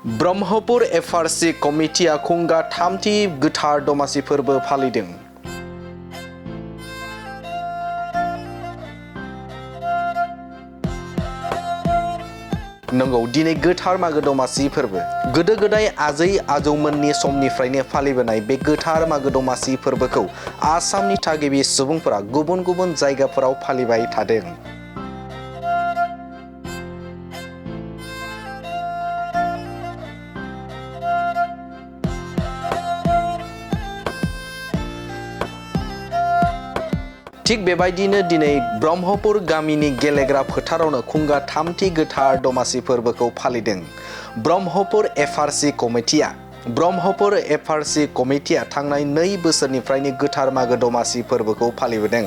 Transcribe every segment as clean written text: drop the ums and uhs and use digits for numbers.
Brahmapur FRC कमिटिया Khunga थामथि गोथार दमासि फोरबो फालिदों। नंगौ दिनै गोथार मागो दमासि फोरबो। गोदो गोदाय आजै आजौमोननि समनिफ्रायनो फालिबोनाय बे गोथार मागो दमासि फोरबोखौ आसामनि थागिबि सुबुंफोरा गुबुन गुबुन जायगाफोराव फालिबाय थादों। थिग बेबायदिनो दिनै ब्रह्मपुर गामिनि गेलेग्रा फोथारावनो खुंगा थामथि गोथार दमासि फोरबोखौ फालिदों। ब्रह्मपुर FRC कमिटिया थांनाय 2 बोसोरनिफ्रायनो गोथार मागो दमासि फोरबोखौ फालिबोदों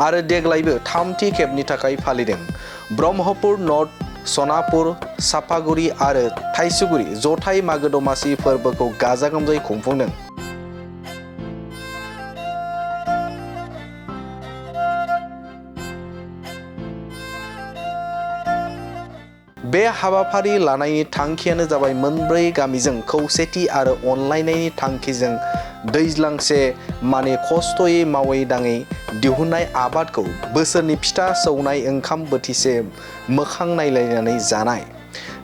आरो देग्लायबो थामथि खेबनि थाखाय फालिदों। ब्रह्मपुर नर्थ, सनापुर, सापागुरि आरो थाइसुगुरि जथाय मागो दमासि फोरबोखौ गाजा गोमजायै खुंफुंदों। बे हाबाफारि लानायनि थांखियानो जाबाय मोनब्रै गामिजों खौसेथि आरो अनलायनायनि थांखिजों दैज्लांसे माने खस्थ'यै मावै दाङै दिहुननाय आबादखौ बोसोरनि फिथा सौनाय ओंखाम बोथिसे मोखां नायलायनानै जानाय।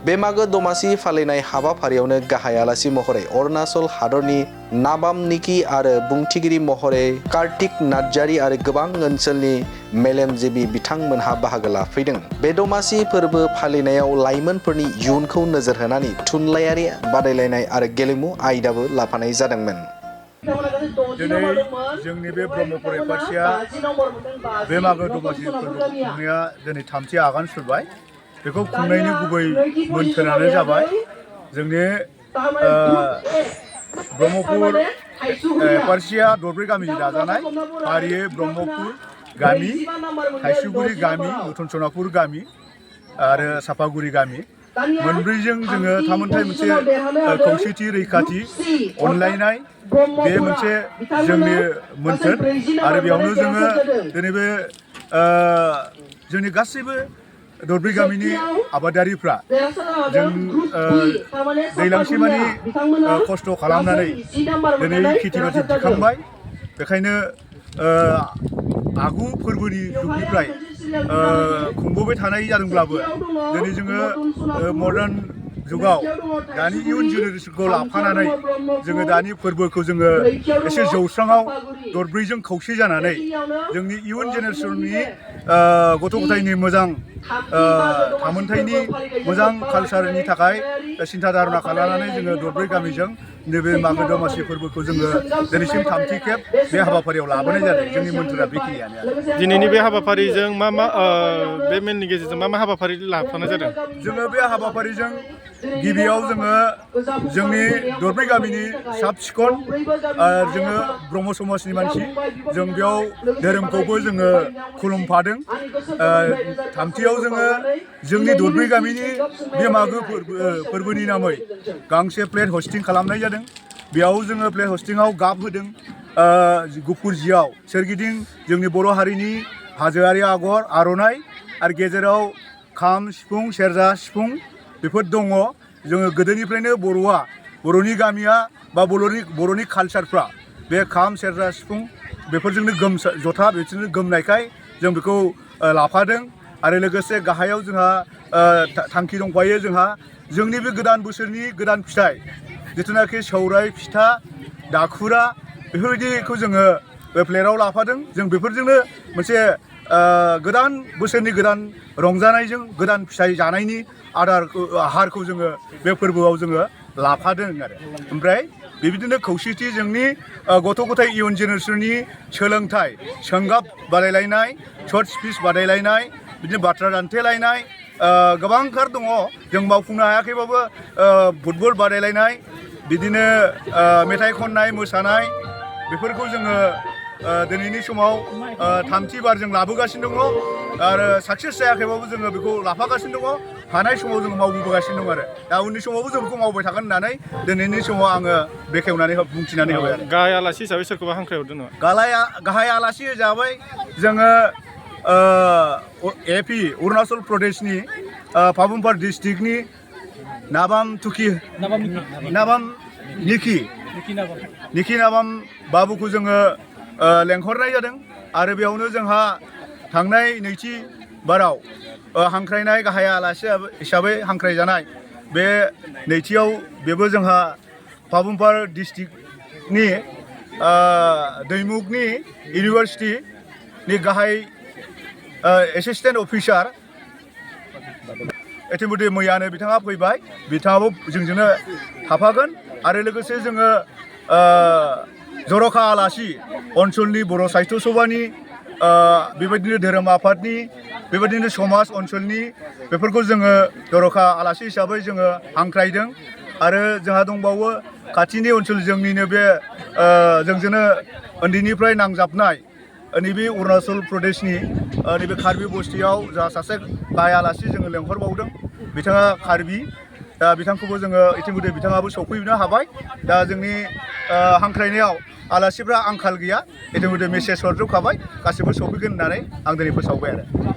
बे मागो दमासि फालिनाय हाबाफारियावनो गाहाय आलासि महरै अरुणाचल हादरनि नाबाम निकि आरो बुंथिगिरि महरै कार्तिक नार्जारी आरो गोबां ओनसोलनि मेलेमजिबि बिथांमोनहा बाहागो लाफैदों। बे दमासि फोरबो फालिनायाव लाइमोनफोरनि इयुनखौ नोजोर होनानै थुनलाइयारि बादायलायनाय आरो गेलेमु आयदाबो लाफानाय जादोंमोन। दिनै जोंनि बे ब्रह्मपुर FRCआ बे मागो दमासि फोरबो खुंनाया दिनै थामथि आगान सुरबाय। बेखौ खुंनायनि गुबै मोन्थोरानो जाबाय जोंनि ब्रह्मपुर FRCआ दरब्रै गामिजों दाजानाय फारियै ब्रह्मपुर गामि, थाइसुगुरि गामि, भुटन सनापुर गामि आरो सापागुरि गामि मोनब्रैजों जोङो थामोनथाय मोनसे खौसेथि रैखाथि अनलायनाय बे मोनसे जोंनि मोन्थोर आरो बेयावनो जोङो दिनै बे जोंनि गासैबो दरब्रै गामिनि आबादारिफ्रा जों दैलांसेमानि खस्थ' खालामनानै दिनै खेथि बाथि दिखांबाय। बेखायनो आगु फोरबोनि जुगनिफ्राय खुंबोबाय थानाय जादोंब्लाबो दिनै जोङो मडार्न जुगाव दानि इयुन जेनेरेसनखौ लाफानानै जोङो दानि फोरबोखौ जोङो एसे जौस्राङाव दरब्रैजों खौसे जानानै जोंनि इयुन जेनेरेसननि गथ' गथायनि मोजां थामोनथायनि मोजां कालसारनि थाखाय सिन्था धारना खालामनानै जोङो दरब्रै गामिजों नैबे मागो दमासि फोरबोखौ जोङो दिनैसिम थामथि खेब बे हाबाफारियाव लाबोनाय जादों। जोंनि मोन्थोरा बेखिनियानो। दिनैनि बे हाबाफारिजों बे मेलनि गेजेरजों मा हाबाफारि लाफानाय जादों? जोङो बे हाबाफारिजों गिबियाव जोङो जोंनि दरब्रै गामिनि साब सिखन जोङो ब्रह्म समाजनि मानसि जों बेयाव धोरोमखौबो जोङो खुलुमफादों। थामथियाव जोङो जोंनि दरब्रै गामिनि बे मागो फोरबोनि नामै गांसे प्लेट हस्टिं खालामनाय जादों। बेयाव जोङो प्लेट हस्टिंआव गाब होदों गुफुर जियाव सोरगिदिं जोंनि बर' हारिनि हाजोआरि आगर आर'नाइ आरो गेजेराव खाम, सिफुं, सेरजा, सिफुं बेफोर दङ। जोङो गोदोनिफ्रायनो बर'नि गामिया बा बर'नि कालसारफ्रा बे खाम, सेरजा, सिफुं बेफोरजोंनो जथा बेफोरजोंनो गोमनायखाय जों बेखौ लाफादों। आरो लोगोसे गाहायाव जोंहा थांखि दंफायो जोंहा जोंनि बे गोदान बोसोरनि गोदान फिथाइ जिथुनाखि सौराइ, फिथा, दाखुरा बेफोरबायदिखौ जोङो बे प्लेटआव लाफादों। जों बेफोरजोंनो मोनसे गोदान बोसोरनि गोदान रंजानायजों गोदान फिथाइ जानायनि आहारखौ जोङो बे फोरबोआव जोङो लाफादों आरो ओमफ्राय बेबायदिनो खौसेथि जोंनि गथ' गथाय इयुन जेनेरेसननि सोलोंथाइ सोंगाब बादायलायनाय, सर्ट स्पिच बादायलायनाय, बिदिनो बाथ्रा दान्थेलायनाय गोबांथार दङ। जों मावफुंनो हायाखैबाबो फुटबल बादायलायनाय, बिदिनो मेथाइ खननाय, मोसानाय बेफोरखौ जोङो दिनैनि समाव थामथि बार जों लाबोगासिनो दङ आरो साक्सेस जायाखैबाबो जोङो बेखौ लाफागासिनो दङ। हानाय समाव जोङो मावबोगासिनो दं आरो दा उननि समावबो जों बेखौ मावबाय थागोन होननानै दिनैनि समाव आङो बेखेवनानै बुंथिनानै होबाय आरो। गाहाय आलासि हिसाबै सोरखौबा हांख्रायहरदों नामा? गाहाय आलासि हिसाबै जोङो AP अरुणाचल प्रदेशनि पापुमपार डिस्ट्रिक्टनि नाबाम निखि नाबाम बाबुखौ जोङो लेंहरनाय जादों आरो बेयावनो जोंहा थांनाय नैथि बाराव हांख्रायनाय गाहाय आलासि हिसाबै हांख्रायजानाय बे नैथियाव बेबो जोंहा पाबुमपार डिस्ट्रिक्टनि दैमुगनि इउनिभार्सिटिनि गाहाय एसिस्टेन्ट अफिसार इतिमध्य मैयानो बिथाङा फैबाय बिथाङाबो जोंजोंनो थाफागोन आरो लोगोसे जोङो जर'खा आलासि ओनसोलनि बर' साहित्य सभानि बेबायदिनो धोरोम आफादनि बेबायदिनो समाज ओनसोलनि बेफोरखौ जोङो जर'खा आलासि हिसाबै जोङो हांख्रायदों आरो जोंहा दंबावो खाथिनि ओनसोल जोंनिनो बे जोंजोंनो उन्दैनिफ्राय नांजाबनाय नैबे अरुणाचल प्रदेशनि नैबे कार्बि बस्तियाव जोंहा सासे गाहाय आलासि जोङो लेंहरबावदों बिथाङा कार्बि दा बिथांखौबो जोङो इतिमध्य बिथाङाबो सफैनो हाबाय दा जोंनि हांख्रायनायाव आलासिफ्रा आंखाल गैया इतिमध्य मेसेज हरजोबखाबाय गासिबो सफैगोन होननानै आं दिनै फोसावबाय आरो